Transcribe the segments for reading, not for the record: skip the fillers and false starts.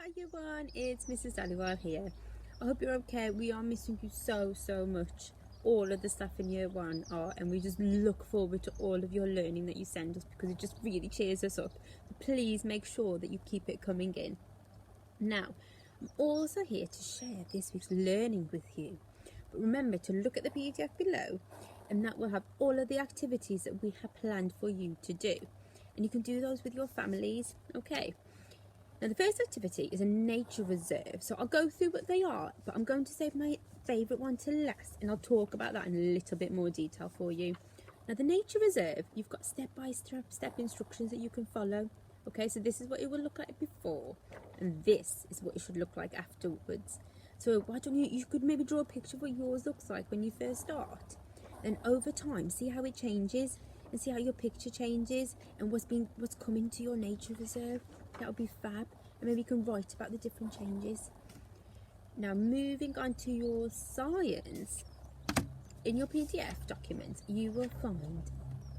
Hi everyone, it's Mrs. Aliwal here. I hope you're okay. We are missing you so much. All of the stuff in year one are, and we just look forward to all of your learning that you send us because it just really cheers us up. Please make sure that you keep it coming in. Now, I'm also here to share this week's learning with you. But remember to look at the PDF below, and that will have all of the activities that we have planned for you to do. And you can do those with your families, okay? Now the first activity is a nature reserve, so I'll go through what they are, but I'm going to save my favourite one to last, and I'll talk about that in a little bit more detail for you. Now the nature reserve, you've got step-by-step instructions that you can follow. Okay, so this is what it will look like before, and this is what it should look like afterwards. So why don't you could maybe draw a picture of what yours looks like when you first start, and over time see how it changes, and see how your picture changes, and what's coming to your nature reserve. That would be fab, and maybe you can write about the different changes. Now moving on to your science, in your PDF document you will find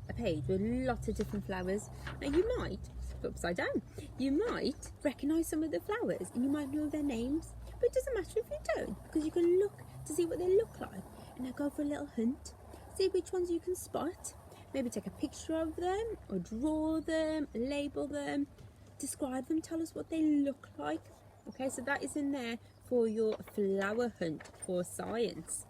a page with lots of different flowers. Now you might, upside down, you might recognise some of the flowers and you might know their names, but it doesn't matter if you don't, because you can look to see what they look like and now go for a little hunt, see which ones you can spot, maybe take a picture of them or draw them, label them, describe them, tell us what they look like. Okay, so that is in there for your flower hunt for science.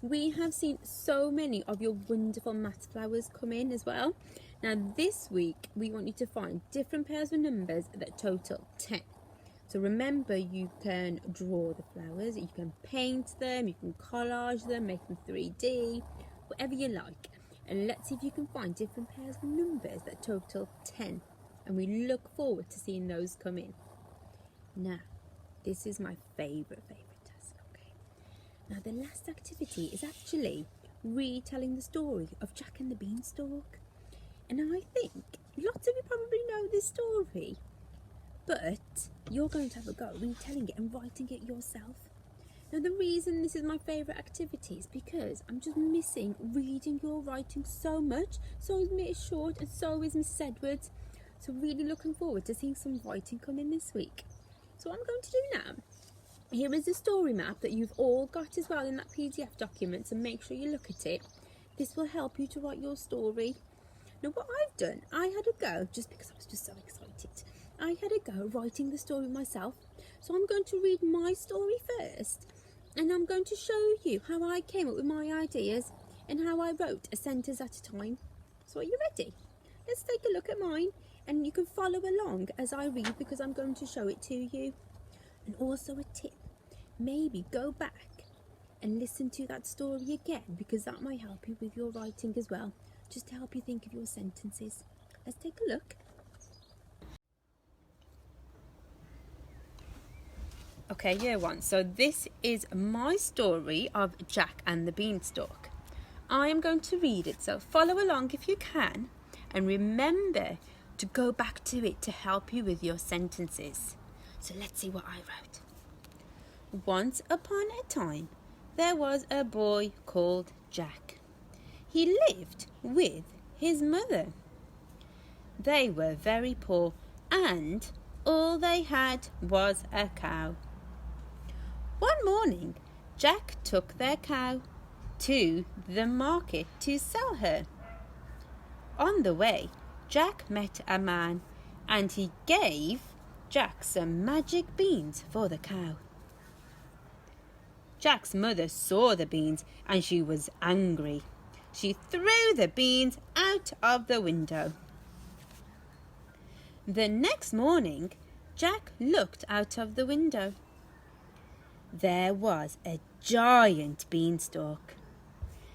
We have seen so many of your wonderful maths flowers come in as well. Now this week we want you to find different pairs of numbers that total 10. So remember, you can draw the flowers, you can paint them, you can collage them, make them 3D, whatever you like. And let's see if you can find different pairs of numbers that total 10. And we look forward to seeing those come in. Now, this is my favourite task, okay? Now, the last activity is actually retelling the story of Jack and the Beanstalk. And I think lots of you probably know this story, but you're going to have a go retelling it and writing it yourself. Now, the reason this is my favourite activity is because I'm just missing reading your writing so much. So is Miss Short and so is Mrs. Edwards. So really looking forward to seeing some writing come in this week. So what I'm going to do now, here is the story map that you've all got as well in that PDF document, so make sure you look at it. This will help you to write your story. Now what I've done, I had a go, just because I was just so excited, I had a go writing the story myself. So I'm going to read my story first, and I'm going to show you how I came up with my ideas and how I wrote a sentence at a time. So are you ready? Let's take a look at mine. And you can follow along as I read because I'm going to show it to you. And also a tip, maybe go back and listen to that story again, because that might help you with your writing as well, just to help you think of your sentences. Let's take a look. Okay, year one. So this is my story of Jack and the Beanstalk. I am going to read it, so follow along if you can, and remember to go back to it to help you with your sentences. So let's see what I wrote. Once upon a time, there was a boy called Jack. He lived with his mother. They were very poor, and all they had was a cow. One morning, Jack took their cow to the market to sell her. On the way, Jack met a man, and he gave Jack some magic beans for the cow. Jack's mother saw the beans and she was angry. She threw the beans out of the window. The next morning, Jack looked out of the window. There was a giant beanstalk.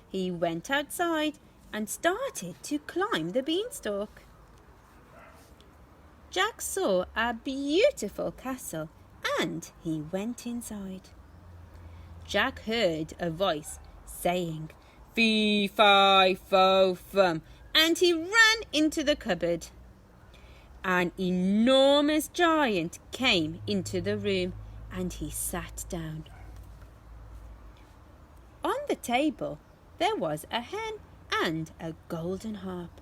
He went outside and started to climb the beanstalk. Jack saw a beautiful castle and he went inside. Jack heard a voice saying, "Fee, fi, fo, fum," and he ran into the cupboard. An enormous giant came into the room and he sat down. On the table there was a hen and a golden harp.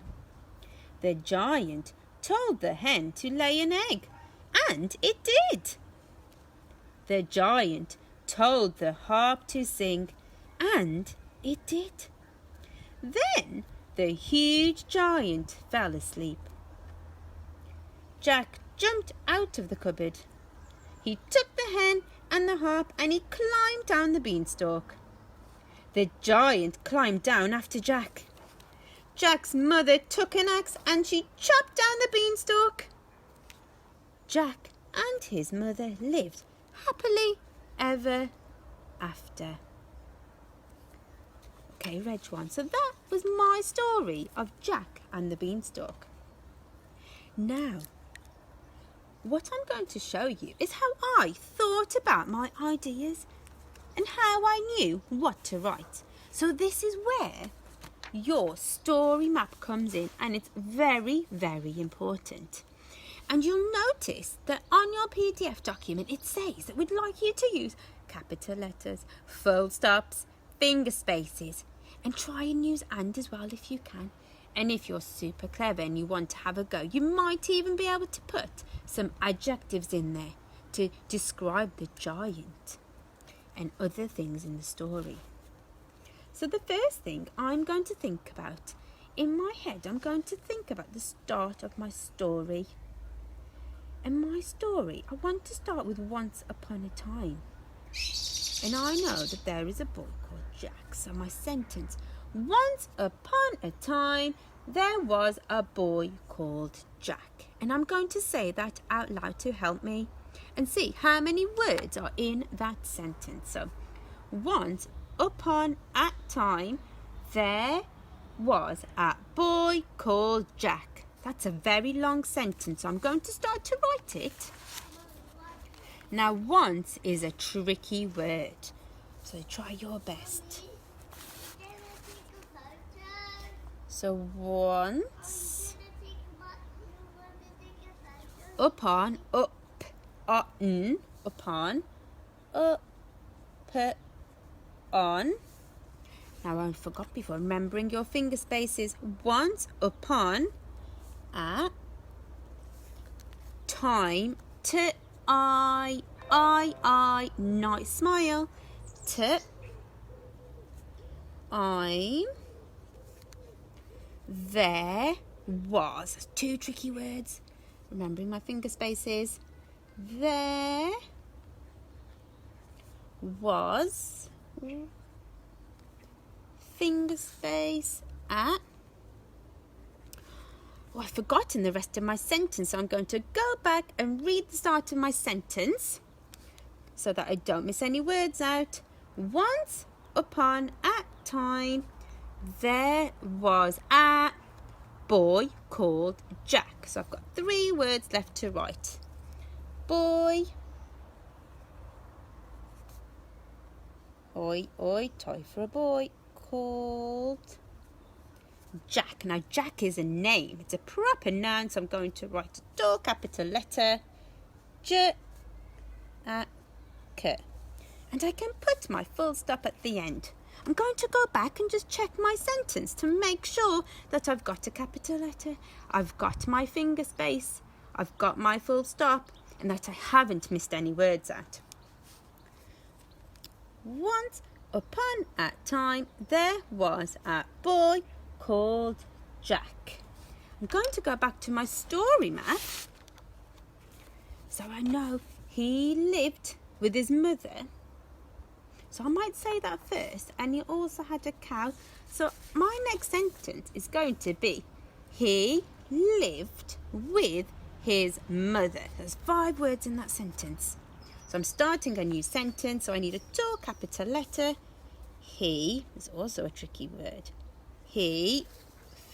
The giant told the hen to lay an egg, And it did. The giant told the harp to sing, and it did. Then the huge giant fell asleep. Jack jumped out of the cupboard. He took the hen and the harp and he climbed down the beanstalk. The giant climbed down after Jack. Jack's mother took an axe and she chopped down the beanstalk. Jack and his mother lived happily ever after. Okay, Reg one. So that was my story of Jack and the beanstalk. Now, what I'm going to show you is how I thought about my ideas and how I knew what to write. So this is where your story map comes in, and it's very, very important. And you'll notice that on your PDF document it says that we'd like you to use capital letters, full stops, finger spaces, and try and use and as well if you can. And if you're super clever and you want to have a go, you might even be able to put some adjectives in there to describe the giant and other things in the story. So the first thing I'm going to think about, in my head, I'm going to think about the start of my story. And my story, I want to start with once upon a time. And I know that there is a boy called Jack. So my sentence, once upon a time, there was a boy called Jack. And I'm going to say that out loud to help me and see how many words are in that sentence. So, once upon a time, there was a boy called Jack. That's a very long sentence. So I'm going to start to write it. Now, once is a tricky word. So try your best. So once, upon, up, on, upon, up, on. Now I forgot before, remembering your finger spaces. Once upon a time, to I, nice smile, to I'm, there was. That's two tricky words. Remembering my finger spaces. There was, finger space, at. Oh, I've forgotten the rest of my sentence, so I'm going to go back and read the start of my sentence so that I don't miss any words out. Once upon a time, there was a boy called Jack. So I've got 3 words left to write. Boy. Oi, oi, toy for a boy. Called Jack. Now, Jack is a name. It's a proper noun, so I'm going to write a tall capital letter. J, A, K. And I can put my full stop at the end. I'm going to go back and just check my sentence to make sure that I've got a capital letter, I've got my finger space, I've got my full stop, and that I haven't missed any words out. Once upon a time, there was a boy called Jack. I'm going to go back to my story map. So I know he lived with his mother. So I might say that first. And he also had a cow. So my next sentence is going to be, he lived with his mother. There's 5 words in that sentence. So I'm starting a new sentence. So I need a tall capital letter. He is also a tricky word. He,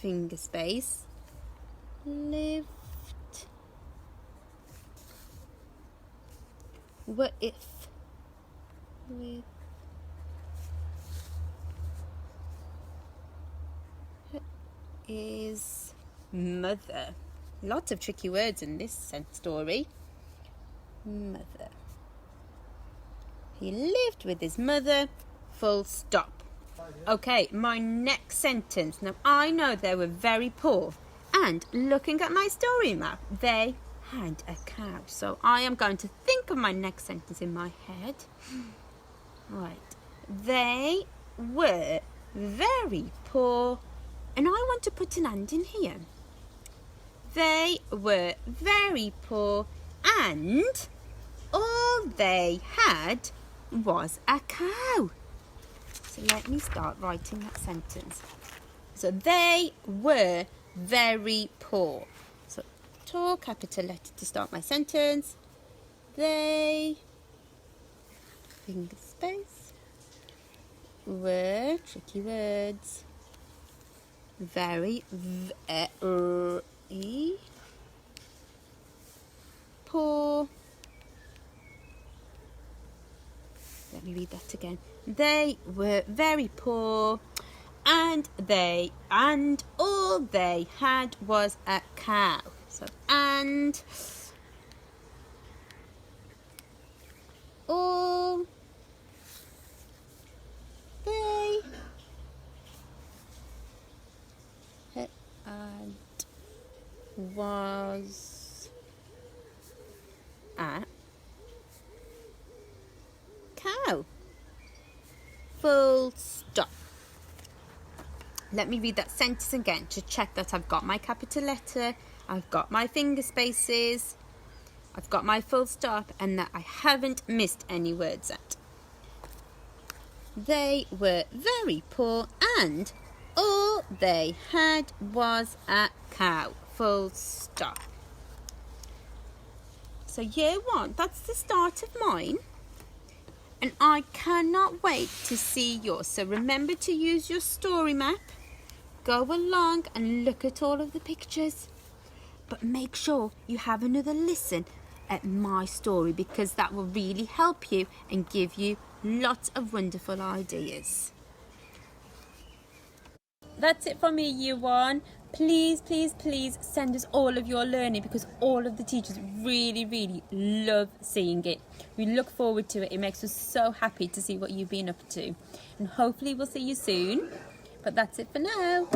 finger space, lived with his mother. Lots of tricky words in this story. Mother. He lived with his mother, full stop. Okay, my next sentence. Now, I know they were very poor, and looking at my story map, they had a cow. So I am going to think of my next sentence in my head. Right. They were very poor, and I want to put an and in here. They were very poor, and all they had was a cow. So let me start writing that sentence. So they were very poor. So tall capital letter to start my sentence. They, finger space, were, tricky words, very poor. Let me read that again. They were very poor, and all they had was a cow. So and all they had was a cow. Full stop. Let me read that sentence again to check that I've got my capital letter, I've got my finger spaces, I've got my full stop, and that I haven't missed any words out. They were very poor, and all they had was a cow. Full stop. So year one, that's the start of mine. And I cannot wait to see yours. So remember to use your story map. Go along and look at all of the pictures. But make sure you have another listen at my story, because that will really help you and give you lots of wonderful ideas. That's it from me, year one. Please, please, please send us all of your learning, because all of the teachers really, really love seeing it. We look forward to it. It makes us so happy to see what you've been up to. And hopefully we'll see you soon. But that's it for now.